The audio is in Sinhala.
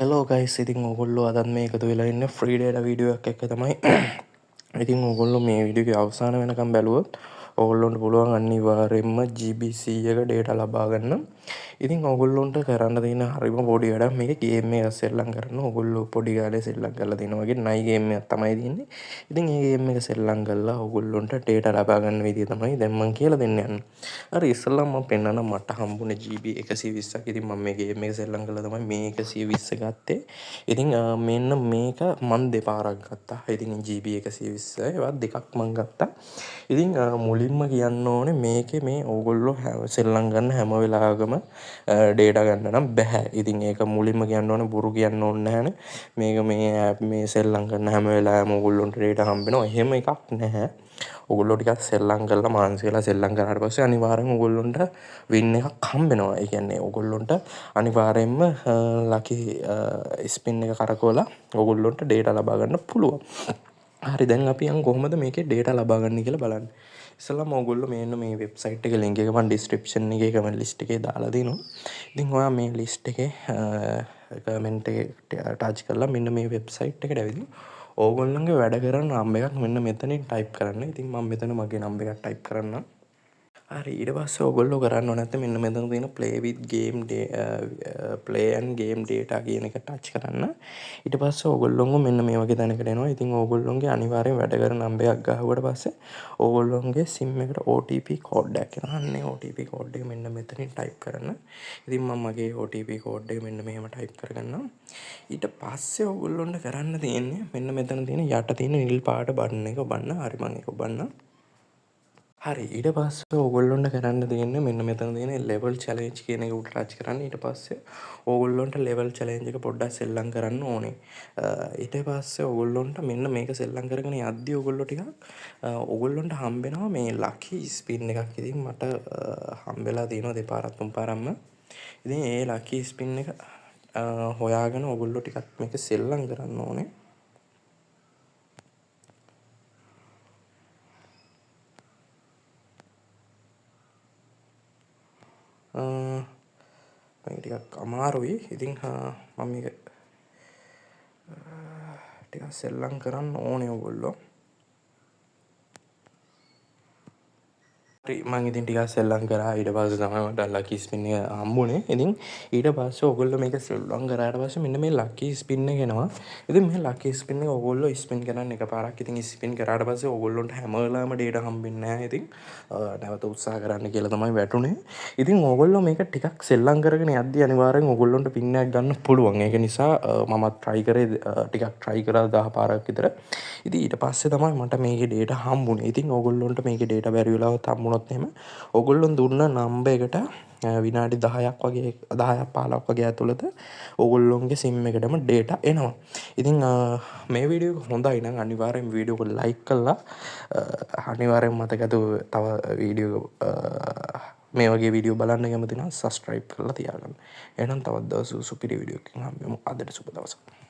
හෙලෝ ගයිස්, ඉතින් ඔයගොල්ලෝ අදත් මේ එකතු වෙලා ඉන්නේ ෆ්‍රී ඩේටා වීඩියෝ එකක් එක්ක තමයි. ඉතින් ඔයගොල්ලෝ මේ වීඩියෝ එකේ අවසාන වෙනකම් බැලුවොත් ඔයගොල්ලන්ට පුළුවන් අනිවාර්යයෙන්ම GB 100ක ඩේටා ලබා ගන්න. ඉතින් ඔයගොල්ලන්ට කරන්න තියෙන හරිම පොඩි වැඩක් මේක ගේම් එක සෙල්ලම් කරන්න. ඔයගොල්ලෝ පොඩි කාලේ සෙල්ලම් කරලා තියෙනවා වගේ නයි ගේම් එකක් තමයි තියෙන්නේ. ඉතින් මේ ගේම් එක සෙල්ලම් කරලා ඔයගොල්ලන්ට ඩේටා ලබා ගන්න විදිය තමයි දැන් මම කියලා දෙන්න යන්නේ. හරි ඉස්සෙල්ලාම මම පෙන්නන්න මට හම්බුනේ GB 120ක්. ඉතින් මම මේ ගේම් එක සෙල්ලම් කරලා තමයි මේ 120 ගත්තේ. ඉතින් මෙන්න මේක මම දෙපාරක් ගත්තා. ඉතින් GB 120 ඒවත් දෙකක් මම ගත්තා. ඉතින් මුලින්ම කියන්න ඕනේ මේකේ මේ ඕගොල්ලෝ සෙල්ලම් ගන්න හැම වෙලාවකම ඩේටා ගන්න නම් බෑ. ඉතින් ඒක මුලින්ම කියන්න ඕනේ බොරු කියන්න ඕනේ නැහැනේ. මේක මේ ඇප් මේ සෙල්ලම් කරන හැම වෙලාවෙම ඕගොල්ලන්ට ඩේටා හම්බ වෙනවා. එහෙම එකක් නැහැ. ඔයගොල්ලෝ ටිකක් සෙල්ලම් කරලා මානසික වෙලා සෙල්ලම් කරාට පස්සේ අනිවාර්යෙන් ඔයගොල්ලන්ට වින් එකක් හම්බ වෙනවා. ඒ කියන්නේ ඔයගොල්ලන්ට අනිවාර්යෙන්ම ලකි ස්පින් එක කරකවලා ඔයගොල්ලන්ට ඩේටා ලබා ගන්න පුළුවන්. හරි දැන් අපි යන් කොහොමද මේකේ ඩේටා ලබා ගන්න කියලා බලන්න. ඉස්සෙල්ලාම ඔයගොල්ලෝ මෙන්න මේ වෙබ්සයිට් එකේ link එක මම description එකේ comment list එකේ දාලා දෙනවා. ඉතින් ඔයා මේ list එකේ comment එකේ touch කරලා මෙන්න මේ වෙබ්සයිට් එකට ඇවිදින් ඕගොල්ලන්ගේ වැඩ කරන නම්බර් එකක් මෙන්න මෙතනින් type කරන්න. ඉතින් මම මෙතන මගේ නම්බර් එකක් type කරන්නම්. හරි ඊට පස්සේ ඔයගොල්ලෝ කරන්න ඕනේ නැත්නම් මෙන්න මෙතන තියෙන play with game play and game data කියන එක ටච් කරන්න. ඊට පස්සේ ඔයගොල්ලෝම මෙන්න මේ වගේ තැනකට එනවා. ඉතින් ඔයගොල්ලෝගේ අනිවාර්යෙන් වැඩ කරන නම්බර් එකක් ගහුවට පස්සේ ඔයගොල්ලෝගේ SIM එකට OTP කෝඩ් එකක් එනවා. අන්නේ OTP කෝඩ් එක මෙන්න මෙතනින් type කරන්න. ඉතින් මම මගේ OTP කෝඩ් එක මෙන්න මෙහෙම type කරගන්නවා. ඊට පස්සේ ඔයගොල්ලොන්ට කරන්න තියෙන්නේ මෙන්න මෙතන තියෙන යට තියෙන නිල් පාට බටන් එක ඔබන්න. හරි මම ඒක ඔබන්න. හරි ඊට පස්සේ ඕගොල්ලොන්ට කරන්න තියෙන්නේ මෙන්න මෙතන තියෙන level challenge කියන එක උඩ ටච් කරන්න. ඊට පස්සේ ඕගොල්ලොන්ට level challenge එක පොඩ්ඩක් සෙල්ලම් කරන්න ඕනේ. ඊට පස්සේ ඕගොල්ලොන්ට මෙන්න මේක සෙල්ලම් කරගෙන යද්දී ඕගොල්ලෝ ටිකක් ඕගොල්ලොන්ට හම්බෙනවා මේ lucky spin එකක්. ඉතින් මට හම්බෙලා තියෙනවා දෙපාරක් තුන් පාරක්ම. ඉතින් ඒ lucky spin එක හොයාගෙන ඕගොල්ලෝ ටිකක් මේක සෙල්ලම් කරන්න ඕනේ. මේක ටිකක් අමාරුයි. ඉතින් මම මේක ටිකක් සෙල්ලම් කරන්න ඕනේ ඔයගොල්ලෝ. මම ඉතින් ටිකක් සෙල්ලම් කරා. ඊට පස්සේ තමයි මට ලකි ස්පින් එක හම්බුනේ. ඉතින් ඊට පස්සේ ඔයගොල්ලෝ මේක සෙල්ලම් කරාට පස්සේ මෙන්න මේ ලකි ස්පින් එක එනවා. ඉතින් මේ ලකි ස්පින් එක ඔයගොල්ලෝ ස්පින් කරන්න එකපාරක්. ඉතින් ස්පින් කරාට පස්සේ ඔයගොල්ලන්ට හැම වෙලාවෙම ඩේටා හම්බෙන්නේ නැහැ. ඉතින් නැවත උත්සාහ කරන්න කියලා තමයි වැටුනේ. ඉතින් ඔයගොල්ලෝ මේක ටිකක් සෙල්ලම් කරගෙන යද්දී අනිවාර්යෙන් ඔයගොල්ලන්ට පින් එකක් ගන්න පුළුවන්. ඒක නිසා මමත් try කරේ ටිකක් try කරා 10 පාරක් විතර. ඉතින් ඊට පස්සේ තමයි මට මේකේ ඩේටා හම්බුනේ. ඉතින් ඔයගොල්ලන්ට මේකේ ඩේටා බැරි වෙලාවත් හම්බුනොත් එහෙම ඔයගොල්ලන් දුන්න නම්බර් එකට විනාඩි 10ක් වගේ 10ක් 15ක් වගේ ඇතුළත ඔයගොල්ලොන්ගේ SIM එකටම ඩේටා එනවා. ඉතින් මේ වීඩියෝ එක හොඳයි නම් අනිවාර්යෙන් වීඩියෝ එක ලයික් කරලා අනිවාර්යෙන් මතකද තව වීඩියෝ මේ වගේ වීඩියෝ බලන්න කැමති නම් subscribe කරලා තියාගන්න. එහෙනම් තවත් දවසක සුපිරි වීඩියෝ එකකින් හම්බෙමු. අදට සුබ දවසක්.